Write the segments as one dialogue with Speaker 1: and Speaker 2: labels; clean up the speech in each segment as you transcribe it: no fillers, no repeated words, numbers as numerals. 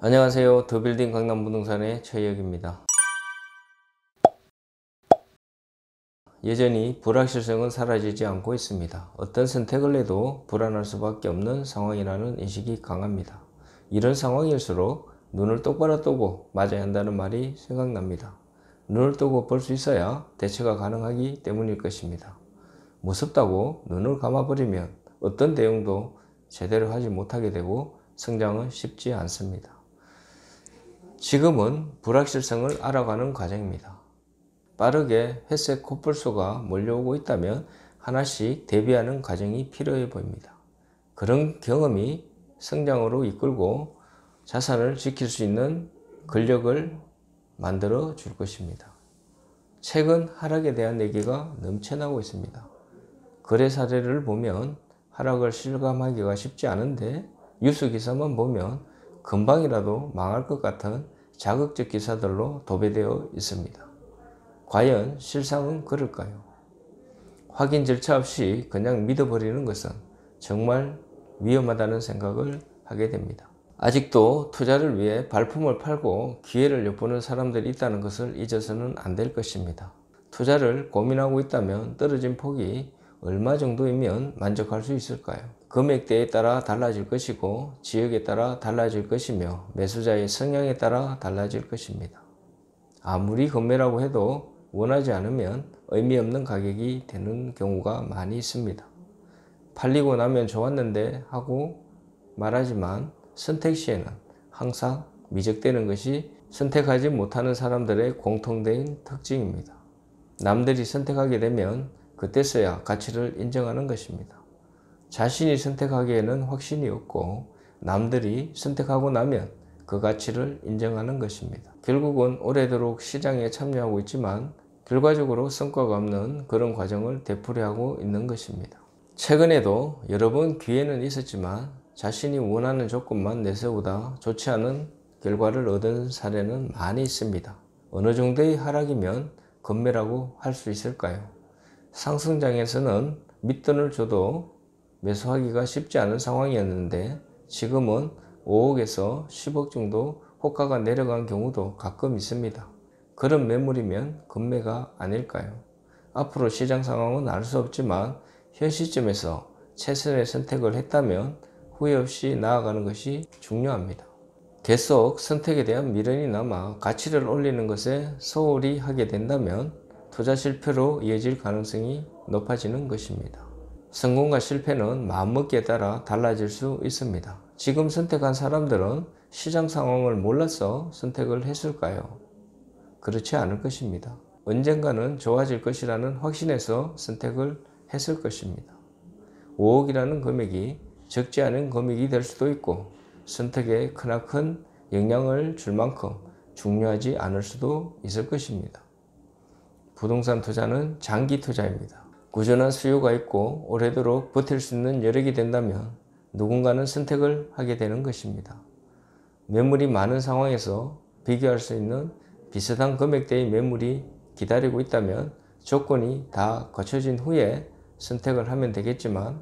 Speaker 1: 안녕하세요. 더빌딩 강남부동산의 최혁입니다. 여전히 불확실성은 사라지지 않고 있습니다. 어떤 선택을 해도 불안할 수밖에 없는 상황이라는 인식이 강합니다. 이런 상황일수록 눈을 똑바로 뜨고 맞아야 한다는 말이 생각납니다. 눈을 뜨고 볼 수 있어야 대처가 가능하기 때문일 것입니다. 무섭다고 눈을 감아버리면 어떤 대응도 제대로 하지 못하게 되고 성장은 쉽지 않습니다. 지금은 불확실성을 알아가는 과정입니다. 빠르게 회색 코뿔소가 몰려오고 있다면 하나씩 대비하는 과정이 필요해 보입니다. 그런 경험이 성장으로 이끌고 자산을 지킬 수 있는 근력을 만들어 줄 것입니다. 최근 하락에 대한 얘기가 넘쳐나고 있습니다. 거래 사례를 보면 하락을 실감하기가 쉽지 않은데 뉴스 기사만 보면 금방이라도 망할 것 같은 자극적 기사들로 도배되어 있습니다. 과연 실상은 그럴까요? 확인 절차 없이 그냥 믿어버리는 것은 정말 위험하다는 생각을 하게 됩니다. 아직도 투자를 위해 발품을 팔고 기회를 엿보는 사람들이 있다는 것을 잊어서는 안 될 것입니다. 투자를 고민하고 있다면 떨어진 폭이 얼마 정도이면 만족할 수 있을까요? 금액대에 따라 달라질 것이고 지역에 따라 달라질 것이며 매수자의 성향에 따라 달라질 것입니다. 아무리 금매라고 해도 원하지 않으면 의미 없는 가격이 되는 경우가 많이 있습니다. 팔리고 나면 좋았는데 하고 말하지만 선택 시에는 항상 미적되는 것이 선택하지 못하는 사람들의 공통된 특징입니다. 남들이 선택하게 되면 그때서야 가치를 인정하는 것입니다. 자신이 선택하기에는 확신이 없고 남들이 선택하고 나면 그 가치를 인정하는 것입니다. 결국은 오래도록 시장에 참여하고 있지만 결과적으로 성과가 없는 그런 과정을 되풀이하고 있는 것입니다. 최근에도 여러 번 기회는 있었지만 자신이 원하는 조건만 내세우다 좋지 않은 결과를 얻은 사례는 많이 있습니다. 어느 정도의 하락이면 금매라고 할 수 있을까요? 상승장에서는 밑돈을 줘도 매수하기가 쉽지 않은 상황이었는데 지금은 5억에서 10억 정도 호가가 내려간 경우도 가끔 있습니다. 그런 매물이면 금매가 아닐까요? 앞으로 시장 상황은 알 수 없지만 현 시점에서 최선의 선택을 했다면 후회 없이 나아가는 것이 중요합니다. 계속 선택에 대한 미련이 남아 가치를 올리는 것에 소홀히 하게 된다면 투자 실패로 이어질 가능성이 높아지는 것입니다. 성공과 실패는 마음먹기에 따라 달라질 수 있습니다. 지금 선택한 사람들은 시장 상황을 몰라서 선택을 했을까요? 그렇지 않을 것입니다. 언젠가는 좋아질 것이라는 확신에서 선택을 했을 것입니다. 5억이라는 금액이 적지 않은 금액이 될 수도 있고 선택에 크나큰 영향을 줄 만큼 중요하지 않을 수도 있을 것입니다. 부동산 투자는 장기 투자입니다. 꾸준한 수요가 있고 오래도록 버틸 수 있는 여력이 된다면 누군가는 선택을 하게 되는 것입니다. 매물이 많은 상황에서 비교할 수 있는 비슷한 금액대의 매물이 기다리고 있다면 조건이 다 갖춰진 후에 선택을 하면 되겠지만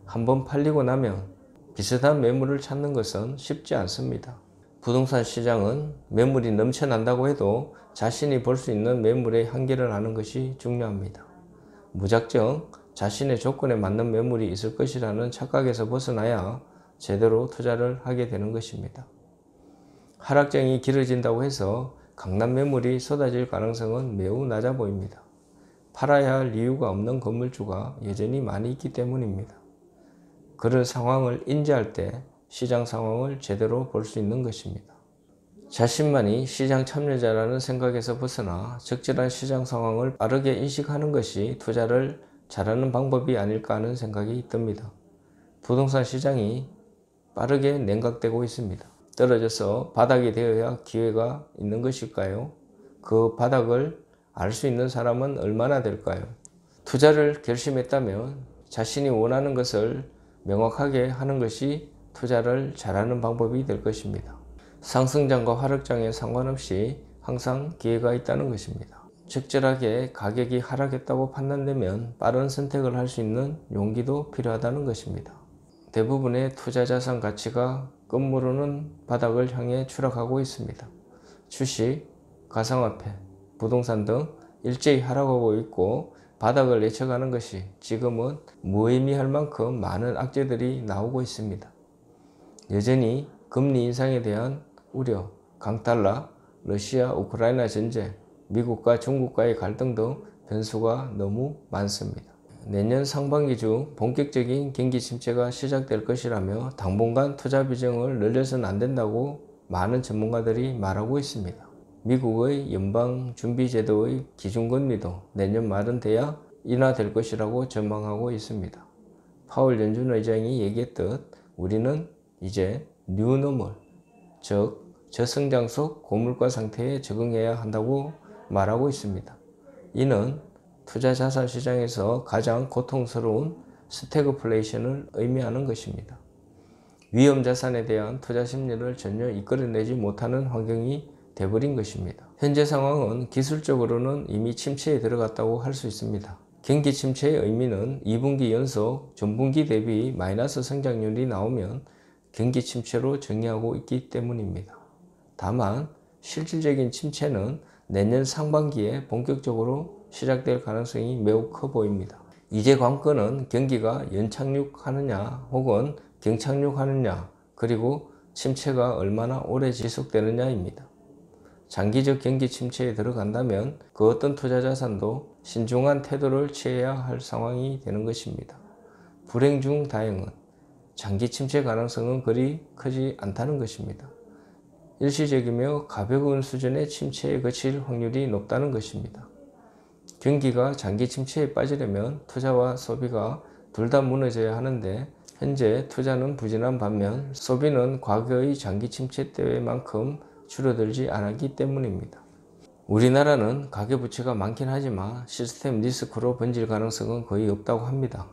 Speaker 1: 한번 팔리고 나면 비슷한 매물을 찾는 것은 쉽지 않습니다. 부동산 시장은 매물이 넘쳐난다고 해도 자신이 볼 수 있는 매물의 한계를 아는 것이 중요합니다. 무작정 자신의 조건에 맞는 매물이 있을 것이라는 착각에서 벗어나야 제대로 투자를 하게 되는 것입니다. 하락장이 길어진다고 해서 강남 매물이 쏟아질 가능성은 매우 낮아 보입니다. 팔아야 할 이유가 없는 건물주가 여전히 많이 있기 때문입니다. 그런 상황을 인지할 때 시장 상황을 제대로 볼 수 있는 것입니다. 자신만이 시장 참여자라는 생각에서 벗어나 적절한 시장 상황을 빠르게 인식하는 것이 투자를 잘하는 방법이 아닐까 하는 생각이 듭니다. 부동산 시장이 빠르게 냉각되고 있습니다. 떨어져서 바닥이 되어야 기회가 있는 것일까요? 그 바닥을 알 수 있는 사람은 얼마나 될까요? 투자를 결심했다면 자신이 원하는 것을 명확하게 하는 것이 투자를 잘하는 방법이 될 것입니다. 상승장과 하락장에 상관없이 항상 기회가 있다는 것입니다. 적절하게 가격이 하락했다고 판단되면 빠른 선택을 할 수 있는 용기도 필요하다는 것입니다. 대부분의 투자자산 가치가 끝으로는 바닥을 향해 추락하고 있습니다. 주식, 가상화폐, 부동산 등 일제히 하락하고 있고 바닥을 예측하는 것이 지금은 무의미할 만큼 많은 악재들이 나오고 있습니다. 여전히 금리 인상에 대한 우려, 강달러, 러시아, 우크라이나 전쟁, 미국과 중국과의 갈등 등 변수가 너무 많습니다. 내년 상반기 중 본격적인 경기 침체가 시작될 것이라며 당분간 투자 비중을 늘려서는 안 된다고 많은 전문가들이 말하고 있습니다. 미국의 연방준비제도의 기준금리도 내년 말은 돼야 인하될 것이라고 전망하고 있습니다. 파월 연준 의장이 얘기했듯 우리는 이제 뉴노멀, 즉 저성장 속 고물가 상태에 적응해야 한다고 말하고 있습니다. 이는 투자 자산 시장에서 가장 고통스러운 스태그플레이션을 의미하는 것입니다. 위험 자산에 대한 투자 심리를 전혀 이끌어내지 못하는 환경이 돼버린 것입니다. 현재 상황은 기술적으로는 이미 침체에 들어갔다고 할 수 있습니다. 경기 침체의 의미는 2분기 연속 전분기 대비 마이너스 성장률이 나오면 경기 침체로 정의하고 있기 때문입니다. 다만 실질적인 침체는 내년 상반기에 본격적으로 시작될 가능성이 매우 커 보입니다. 이제 관건은 경기가 연착륙하느냐 혹은 경착륙하느냐 그리고 침체가 얼마나 오래 지속되느냐입니다. 장기적 경기 침체에 들어간다면 그 어떤 투자 자산도 신중한 태도를 취해야 할 상황이 되는 것입니다. 불행 중 다행은 장기 침체 가능성은 그리 크지 않다는 것입니다. 일시적이며 가벼운 수준의 침체에 그칠 확률이 높다는 것입니다. 경기가 장기 침체에 빠지려면 투자와 소비가 둘 다 무너져야 하는데 현재 투자는 부진한 반면 소비는 과거의 장기 침체 때만큼 줄어들지 않았기 때문입니다. 우리나라는 가계부채가 많긴 하지만 시스템 리스크로 번질 가능성은 거의 없다고 합니다.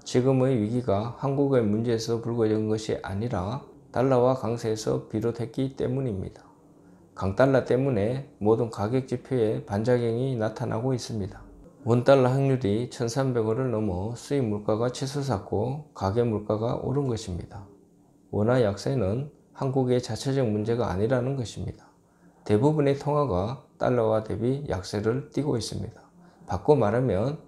Speaker 1: 지금의 위기가 한국의 문제에서 불거진 것이 아니라 달러와 강세에서 비롯했기 때문입니다. 강달러 때문에 모든 가격 지표에 반작용이 나타나고 있습니다. 원달러 환율이 1300원을 넘어 수입 물가가 치솟았고 가계 물가가 오른 것입니다. 원화 약세는 한국의 자체적 문제가 아니라는 것입니다. 대부분의 통화가 달러와 대비 약세를 띠고 있습니다. 바꿔 말하면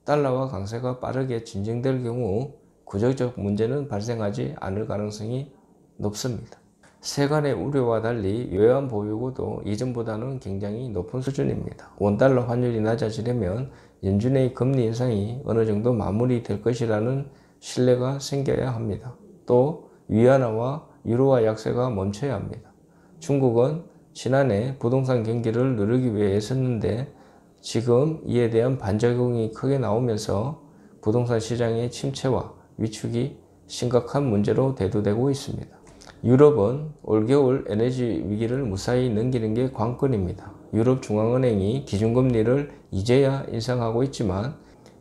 Speaker 1: 달러와 강세가 빠르게 진정될 경우 구조적 문제는 발생하지 않을 가능성이 높습니다. 세간의 우려와 달리 외환 보유고도 이전보다는 굉장히 높은 수준입니다. 원달러 환율이 낮아지려면 연준의 금리 인상이 어느 정도 마무리될 것이라는 신뢰가 생겨야 합니다. 또 위안화와 유로화 약세가 멈춰야 합니다. 중국은 지난해 부동산 경기를 누르기 위해 애썼는데 지금 이에 대한 반작용이 크게 나오면서 부동산 시장의 침체와 위축이 심각한 문제로 대두되고 있습니다. 유럽은 올겨울 에너지 위기를 무사히 넘기는 게 관건입니다. 유럽 중앙은행이 기준금리를 이제야 인상하고 있지만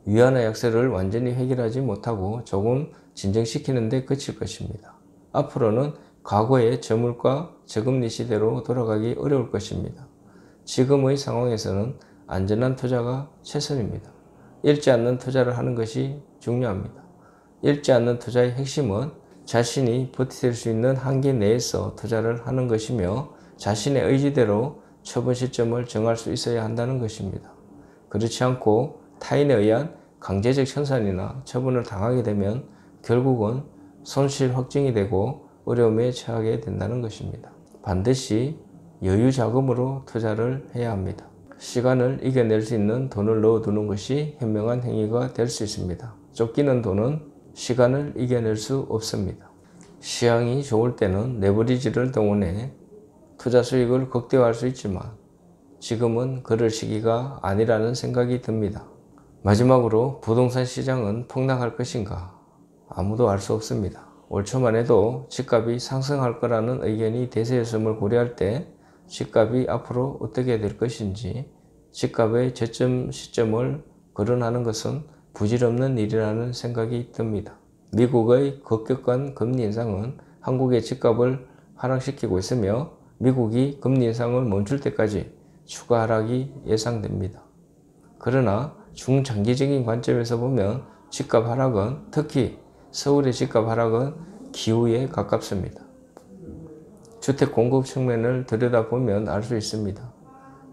Speaker 1: 위안화 약세를 완전히 해결하지 못하고 조금 진정시키는 데 그칠 것입니다. 앞으로는 과거의 저물가 저금리 시대로 돌아가기 어려울 것입니다. 지금의 상황에서는 안전한 투자가 최선입니다. 잃지 않는 투자를 하는 것이 중요합니다. 잃지 않는 투자의 핵심은 자신이 버틸 수 있는 한계 내에서 투자를 하는 것이며 자신의 의지대로 처분 시점을 정할 수 있어야 한다는 것입니다. 그렇지 않고 타인에 의한 강제적 청산이나 처분을 당하게 되면 결국은 손실 확정이 되고 어려움에 처하게 된다는 것입니다. 반드시 여유 자금으로 투자를 해야 합니다. 시간을 이겨낼 수 있는 돈을 넣어두는 것이 현명한 행위가 될 수 있습니다. 쫓기는 돈은 시간을 이겨낼 수 없습니다. 시황이 좋을 때는 레버리지를 동원해 투자 수익을 극대화할 수 있지만 지금은 그럴 시기가 아니라는 생각이 듭니다. 마지막으로 부동산 시장은 폭락할 것인가? 아무도 알 수 없습니다. 올 초만 해도 집값이 상승할 거라는 의견이 대세였음을 고려할 때 집값이 앞으로 어떻게 될 것인지 집값의 저점 시점을 거론하는 것은 부질없는 일이라는 생각이 듭니다. 미국의 급격한 금리 인상은 한국의 집값을 하락시키고 있으며 미국이 금리 인상을 멈출 때까지 추가 하락이 예상됩니다. 그러나 중장기적인 관점에서 보면 집값 하락은 특히 서울의 집값 하락은 기우에 가깝습니다. 주택 공급 측면을 들여다보면 알 수 있습니다.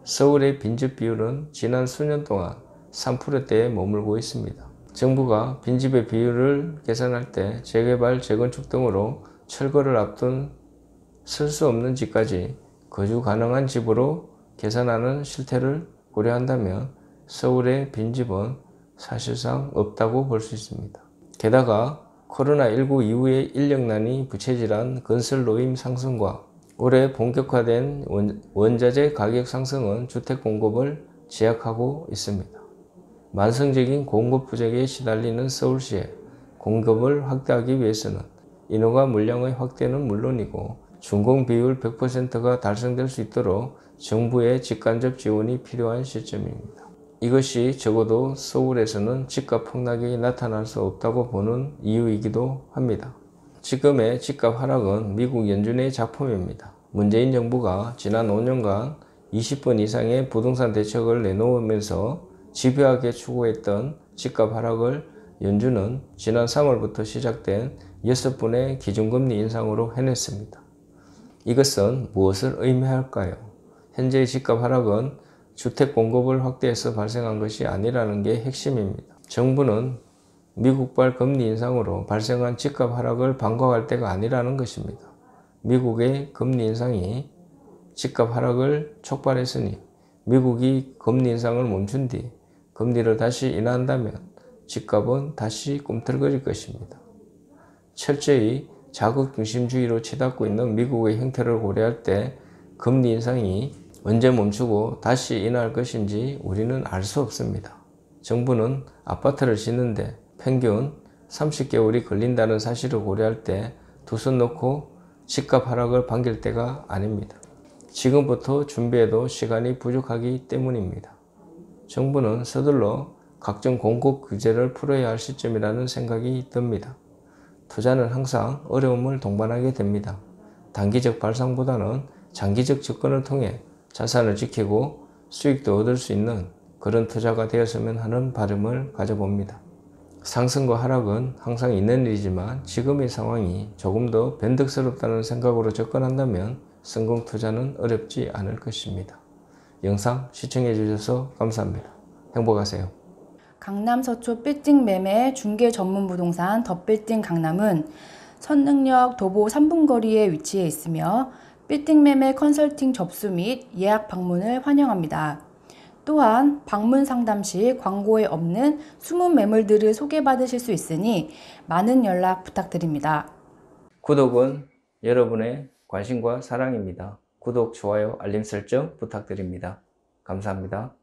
Speaker 1: 서울의 빈집 비율은 지난 수년 동안 3%대에 머물고 있습니다. 정부가 빈집의 비율을 계산할 때 재개발, 재건축 등으로 철거를 앞둔 쓸 수 없는 집까지 거주 가능한 집으로 계산하는 실태를 고려한다면 서울의 빈집은 사실상 없다고 볼 수 있습니다. 게다가 코로나19 이후의 인력난이 부채질한 건설 노임 상승과 올해 본격화된 원자재 가격 상승은 주택 공급을 제약하고 있습니다. 만성적인 공급 부족에 시달리는 서울시에 공급을 확대하기 위해서는 인허가 물량의 확대는 물론이고 준공 비율 100%가 달성될 수 있도록 정부의 직간접 지원이 필요한 시점입니다. 이것이 적어도 서울에서는 집값 폭락이 나타날 수 없다고 보는 이유이기도 합니다. 지금의 집값 하락은 미국 연준의 작품입니다. 문재인 정부가 지난 5년간 20번 이상의 부동산 대책을 내놓으면서 집요하게 추구했던 집값 하락을 연준은 지난 3월부터 시작된 6번의 기준금리 인상으로 해냈습니다. 이것은 무엇을 의미할까요? 현재의 집값 하락은 주택 공급을 확대해서 발생한 것이 아니라는 게 핵심입니다. 정부는 미국발 금리 인상으로 발생한 집값 하락을 방관할 때가 아니라는 것입니다. 미국의 금리 인상이 집값 하락을 촉발했으니 미국이 금리 인상을 멈춘 뒤 금리를 다시 인하한다면 집값은 다시 꿈틀거릴 것입니다. 철저히 자국 중심주의로 치닫고 있는 미국의 형태를 고려할 때 금리 인상이 언제 멈추고 다시 인하할 것인지 우리는 알 수 없습니다. 정부는 아파트를 짓는데 평균 30개월이 걸린다는 사실을 고려할 때 두 손 놓고 집값 하락을 반길 때가 아닙니다. 지금부터 준비해도 시간이 부족하기 때문입니다. 정부는 서둘러 각종 공급 규제를 풀어야 할 시점이라는 생각이 듭니다. 투자는 항상 어려움을 동반하게 됩니다. 단기적 발상보다는 장기적 접근을 통해 자산을 지키고 수익도 얻을 수 있는 그런 투자가 되었으면 하는 바람을 가져봅니다. 상승과 하락은 항상 있는 일이지만 지금의 상황이 조금 더 변덕스럽다는 생각으로 접근한다면 성공 투자는 어렵지 않을 것입니다. 영상 시청해 주셔서 감사합니다. 행복하세요.
Speaker 2: 강남 서초 빌딩 매매 중개 전문 부동산 더 빌딩 강남은 선릉역 도보 3분 거리에 위치해 있으며 빌딩 매매 컨설팅 접수 및 예약 방문을 환영합니다. 또한 방문 상담 시 광고에 없는 숨은 매물들을 소개받으실 수 있으니 많은 연락 부탁드립니다.
Speaker 1: 구독은 여러분의 관심과 사랑입니다. 구독, 좋아요, 알림 설정 부탁드립니다. 감사합니다.